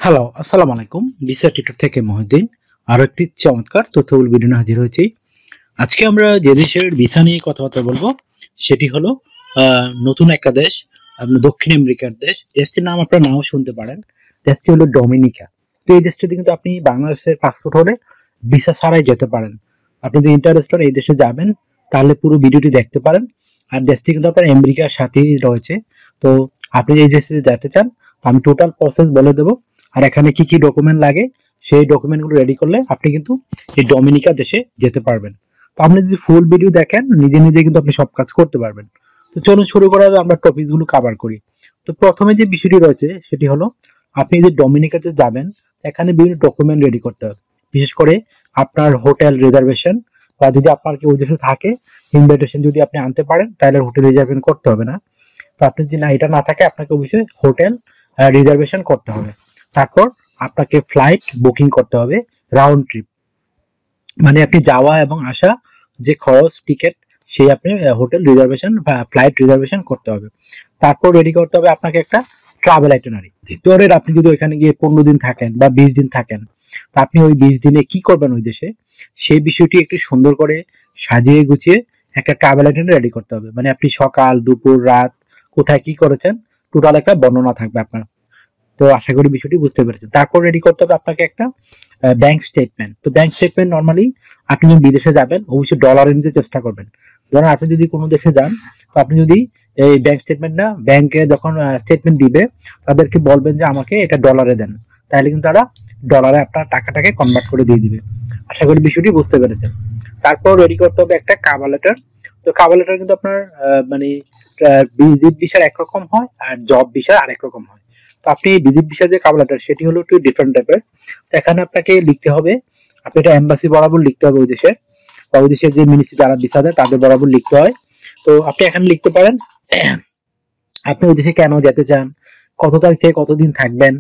Hello, আসসালামু আলাইকুম। Visa tutor থেকে মহিউদ্দিন আরো একটি চমৎকার তথ্যবহুল ভিডিও নিয়ে হাজির হয়েছি। আজকে আমরা যে দেশের ভিসা নিয়ে কথাবার্তা বলবো সেটি হলো নতুন একটা দেশ, আপনার দক্ষিণ আমেরিকার দেশ। দেশটির নাম আপনারা নাও শুনতে পারেন। দেশটি হলো ডোমিনিকা। তো এই দেশটিতে কিন্তু আপনি বাংলাদেশের পাসপোর্ট হলে ভিসা ছাড়াই যেতে পারেন। আপনি যদি ইন্টারেস্টেড এই দেশে যাবেন তাহলে পুরো ভিডিওটি দেখতে পারেন। আর দেশটি কিন্তু আপনার আমেরিকার সাথেই রয়েছে। তো আপনি এই দেশে যেতে চান, আমি টোটাল প্রসেস বলে দেবো। আর এখানে কি কি ডকুমেন্ট লাগে সেই ডকুমেন্টগুলো রেডি করলে আপনি কিন্তু এই ডোমিনিকা দেশে যেতে পারবেন। তো আপনি যদি ফুল ভিডিও দেখেন নিজে নিজে কিন্তু আপনি সব কাজ করতে পারবেন। তো চলুন শুরু করা যাক, আমরা টপিকসগুলো কভার করি। তো প্রথমে যে বিষয়টি রয়েছে সেটি হলো আপনি যে ডোমিনিকাতে যাবেন এখানে বিভিন্ন ডকুমেন্ট রেডি করতে হবে। বিশেষ করে আপনার হোটেল রিজার্ভেশন, বা যদি আপনার কেউ দেশে থাকে ইনভিটেশন যদি আপনি আনতে পারেন তাহলে হোটেল রিজার্ভেশন করতে হবে না। তো আপনি যদি না এটা না থাকে আপনাকে অবশ্যই হোটেল রিজার্ভেশন করতে হবে। তারপর আপনাকে ফ্লাইট বুকিং করতে হবে রাউন্ড ট্রিপ, মানে আপনি যাওয়া এবং আসা যে খরচ টিকিট সেই আপনি হোটেল রিজার্ভেশন বা ফ্লাইট রিজার্ভেশন করতে হবে। তারপর রেডি করতে হবে আপনাকে একটা ট্রাভেল আইটিনারি। ধরেন আপনি যদি ওইখানে গিয়ে 15 দিন থাকেন বা 20 দিন থাকেন, তা আপনি ওই 20 দিনে কি করবেন ওই দেশে সেই বিষয়টি একটু সুন্দর করে সাজিয়ে গুছিয়ে একটা ট্রাভেল আইটিনারি রেডি করতে হবে। মানে আপনি সকাল দুপুর রাত কোথায় কি করেছেন টোটাল একটা বর্ণনা থাকবে আপনার। তো আশা করি বিষয়টি বুঝতে পেরেছেন। তারপর রেডি করতে হবে আপনাকে একটা ব্যাংক স্টেটমেন্ট। তো ব্যাংক স্টেটমেন্ট নর্মালি আপনি যখন বিদেশে যাবেন অবশ্যই ডলারে নিতে চেষ্টা করবেন। ধরেন আপনি যদি কোনো দেশে যান, তো আপনি যদি এই ব্যাংক স্টেটমেন্টটা ব্যাংকে যখন স্টেটমেন্ট দিবে তাদেরকে বলবেন যে আমাকে এটা ডলারে দেন, তাহলে কিন্তু তারা ডলারে আপনার টাকাটাকে কনভার্ট করে দিয়ে দিবে। আশা করি বিষয়টি বুঝতে পেরেছেন। তারপর রেডি করতে হবে একটা কাভার লেটার। তো কাভার লেটার কিন্তু আপনার মানে ভিজিট ভিসার একরকম হয় আর জব ভিসার আরেক রকম হয়। তো আপনি ভিজিট ভিসার যে কাভার লেটার সেটি হলো একটু ডিফারেন্ট টাইপের। তো এখানে আপনাকে লিখতে হবে, আপনি এটা এম্বাসি বরাবর লিখতে হবে ওই দেশে, বা ওই দেশের যে মিনিস্ট্রি যারা ভিসা দেয় তাদের বরাবর লিখতে হয়। তো আপনি এখানে লিখতে পারেন আপনি ওই দেশে কেন যেতে চান, কত তারিখ থেকে কতদিন থাকবেন,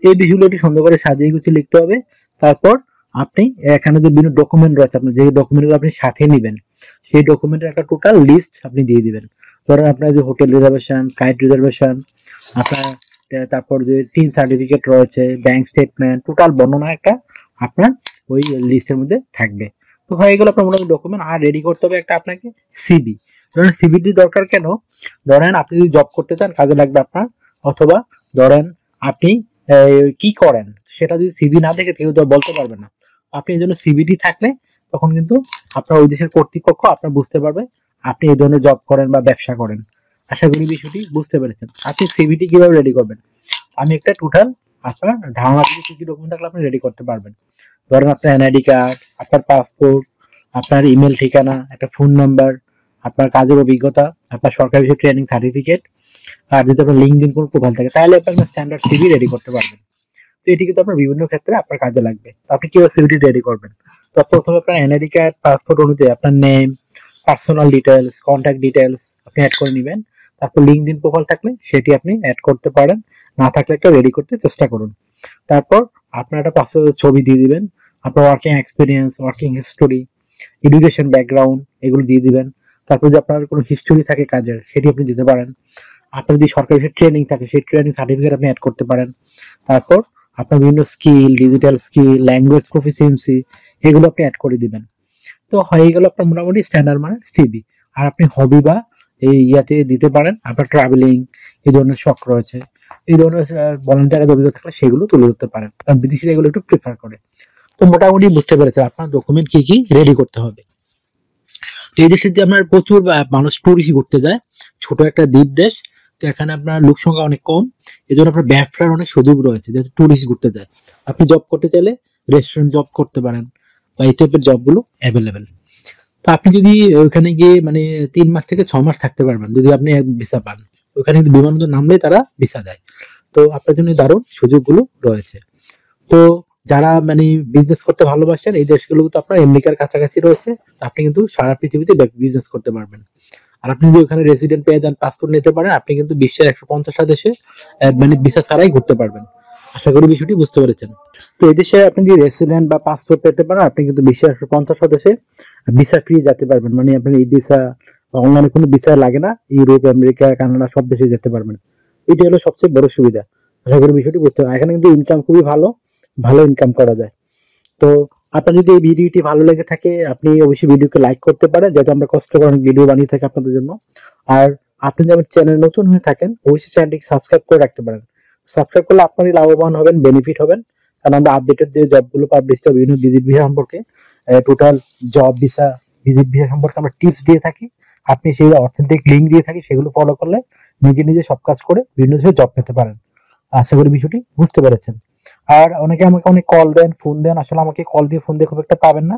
এই বিষয়গুলো একটু সুন্দর করে সাজিয়ে গুছিয়ে লিখতে হবে। তারপর আপনি এখানে যে বিভিন্ন ডকুমেন্ট রয়েছে আপনার যে ডকুমেন্টগুলো আপনি সাথে নেবেন সেই ডকুমেন্টের একটা টোটাল লিস্ট আপনি দিয়ে দিবেন। ধরেন আপনার যে হোটেল রিজার্ভেশন, ফ্লাইট রিজার্ভেশন, আপনার তারপর যে টিন সার্টিফিকেট রয়েছে, ব্যাংক স্টেটমেন্ট, টোটাল বর্ণনা একটা আপনার ওই লিস্টের মধ্যে থাকবে। তো হয়ে গেল আপনার মোটামুটি ডকুমেন্ট। আর রেডি করতে হবে একটা আপনাকে সিবি। ধরেন সিবিটি দরকার কেন, ধরেন আপনি যদি জব করতে চান কাজে লাগবে আপনার, অথবা ধরেন আপনি কি করেন সেটা যদি সিবি না দেখে কেউ তো বলতে পারবে না। আপনি এই জন্য সিবিটি থাকলে তখন কিন্তু আপনার ওই দেশের কর্তৃপক্ষ আপনার বুঝতে পারবে আপনি এই ধরনের জব করেন বা ব্যবসা করেন। আশা করি বিষয়টি বুঝতে পেরেছেন। আপনি সিবিটি কিভাবে রেডি করবেন আমি একটা টোটাল আপনার ধারণা দিয়ে কি কি ডকুমেন্ট থাকলে আপনি রেডি করতে পারবেন। ধরেন আপনার এনআইডি কার্ড, আপনার পাসপোর্ট, আপনার ইমেল ঠিকানা, একটা ফোন নাম্বার, আপনার কাজের অভিজ্ঞতা, আপনার সরকারি বিষয়ে ট্রেনিং সার্টিফিকেট, আর যদি আপনার লিঙ্কডিন কোনো প্রোফাইল থাকে তাহলে আপনি আপনার স্ট্যান্ডার্ড সিভি রেডি করতে পারবেন। তো এটি কিন্তু আপনার বিভিন্ন ক্ষেত্রে আপনার কাজে লাগবে। তো আপনি কিভাবে সিভিটি রেডি করবেন, তো প্রথমে আপনার এনআইডি কার্ড পাসপোর্ট অনুযায়ী আপনার name, personal details, contact details আপনি অ্যাড করে নেবেন। তারপর লিঙ্কডিন প্রোফাইল থাকলে সেটি আপনি অ্যাড করতে পারেন, না থাকলে একটা রেডি করতে চেষ্টা করুন। তারপর আপনার একটা পাসপোর্টের ছবি দিয়ে দিবেন, আপনার working experience, working history, education background এগুলো দিয়ে দিবেন। তারপর যদি আপনার কোনো হিস্টোরি থাকে কাজের সেটি আপনি দিতে পারেন। আপনার যদি সরকারি ট্রেনিং থাকে সেই ট্রেনিং সার্টিফিকেট আপনি অ্যাড করতে পারেন। তারপর আপনার বিভিন্ন skill, digital skill, language proficiency এগুলো আপনি অ্যাড করে দিবেন। তো হয়ে গেল আপনার মোটামুটি স্ট্যান্ডার্ড মানে সিবি। আর আপনি হবি বা এই ইয়াতে দিতে পারেন আপনার ট্রাভেলিং, এই ধরনের শখ রয়েছে, এই ধরনের ভলান্টিয়ার অভিজ্ঞতা থাকলে সেগুলো তুলে ধরতে পারেন, কারণ বিদেশিরা এগুলো একটু প্রেফার করে। তো মোটামুটি বুঝতে পেরেছেন আপনার ডকুমেন্ট কি কি রেডি করতে হবে। এই দেশে যে আপনার প্রচুর মানুষ টুরিস্ট ঘুরতে যায়, ছোট একটা দ্বীপ দেশ, তো এখানে আপনার লোক সংখ্যা অনেক কম, এই জন্য আপনার ব্যবসার অনেক সুযোগ রয়েছে যেহেতু টুরিস্ট ঘুরতে যায়। আপনি জব করতে চাইলে রেস্টুরেন্ট জব করতে পারেন বা এই টাইপের জবগুলো অ্যাভেলেবেল। তো আপনি যদি ওইখানে গিয়ে মানে 3 মাস থেকে 6 মাস থাকতে পারবেন যদি আপনি ভিসা পান। ওইখানে কিন্তু বিমানবন্দর নামলেই তারা ভিসা দেয়। তো আপনার জন্য দারুণ সুযোগগুলো রয়েছে। তো যারা মানে বিজনেস করতে ভালোবাসেন এই দেশগুলো তো আপনার আমেরিকার কাছাকাছি রয়েছে, তো আপনি কিন্তু সারা পৃথিবীতে বিজনেস করতে পারবেন। আর আপনি যদি ওখানে রেসিডেন্ট পেয়ে যান, পাসপোর্ট নিতে পারেন, আপনি কিন্তু বিশ্বের 150টা দেশে মানে ভিসা ছাড়াই ঘুরতে পারবেন। আশা করি বিষয়টি বুঝতে পেরেছেন। তো এই দেশে আপনি যদি রেসিডেন্ট বা পাসপোর্ট পেতে পারেন আপনি কিন্তু বিশ্বের 150টা দেশে ভিসা ফ্রি যেতে পারবেন। মানে আপনি এই ভিসা বা অনলাইনে কোনো ভিসা লাগে না, ইউরোপ, আমেরিকা, কানাডা সব দেশে যেতে পারবেন। এটি হলো সবচেয়ে বড় সুবিধা। আশা করি বিষয়টি বুঝতে পারেন। এখানে কিন্তু ইনকাম খুবই ভালো, ভালো ইনকাম করা যায়। তো আপনার যদি এই ভিডিওটি ভালো লেগে থাকে আপনি অবশ্যই ভিডিওকে লাইক করতে পারেন, যেহেতু আমরা কষ্ট করে অনেক ভিডিও বানিয়ে থাকি আপনাদের জন্য। আর আপনি যদি আমার চ্যানেল নতুন হয়ে থাকেন অবশ্যই চ্যানেলটিকে সাবস্ক্রাইব করে রাখতে পারেন। সাবস্ক্রাইব করলে আপনারই লাভবান হবেন, বেনিফিট হবেন। কারণ আমরা আপডেটেড যে জবগুলো পাবলিশ করি বিভিন্ন ভিজিট ভিসা সম্পর্কে, total job visa, visit visa সম্পর্কে আমরা টিপস দিয়ে থাকি। আপনি সেই অথেন্টিক লিঙ্ক দিয়ে থাকি, সেগুলো ফলো করলে নিজে নিজে সব কাজ করে বিভিন্ন দেশে জব পেতে পারেন। আশা করি বিষয়টি বুঝতে পেরেছেন। আর অনেকে আমাকে অনেক কল দেন, ফোন দেন, আসলে আমাকে কল দিয়ে ফোন দিয়ে খুব একটা পাবেন না।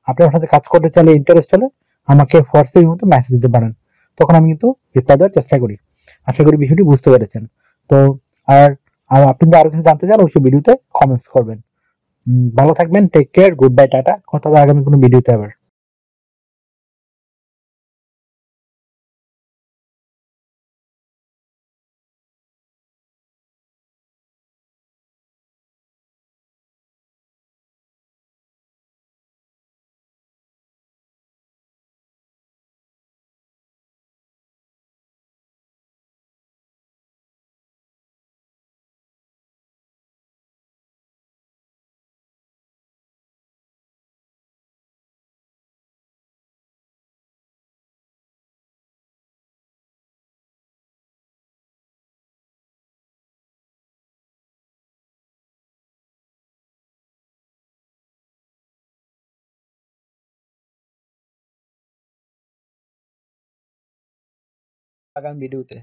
আপনি আমার সাথে কাজ করতে চাইলে, ইন্টারেস্ট হলে আমাকে হোয়াটসঅ্যাপের মতো মেসেজ দিতে পারেন, তখন আমি কিন্তু রিপ্লাই দেওয়ার চেষ্টা করি। আশা করি বিষয়টি বুঝতে পেরেছেন। তো আর আর আপনি যদি আরো কিছু জানতে চান অবশ্যই ভিডিওতে কমেন্টস করবেন। ভালো থাকবেন, take care, good bye, tata. কথা হবে আগামী কোনো ভিডিওতে আবার। আগামী ভিডিওতে।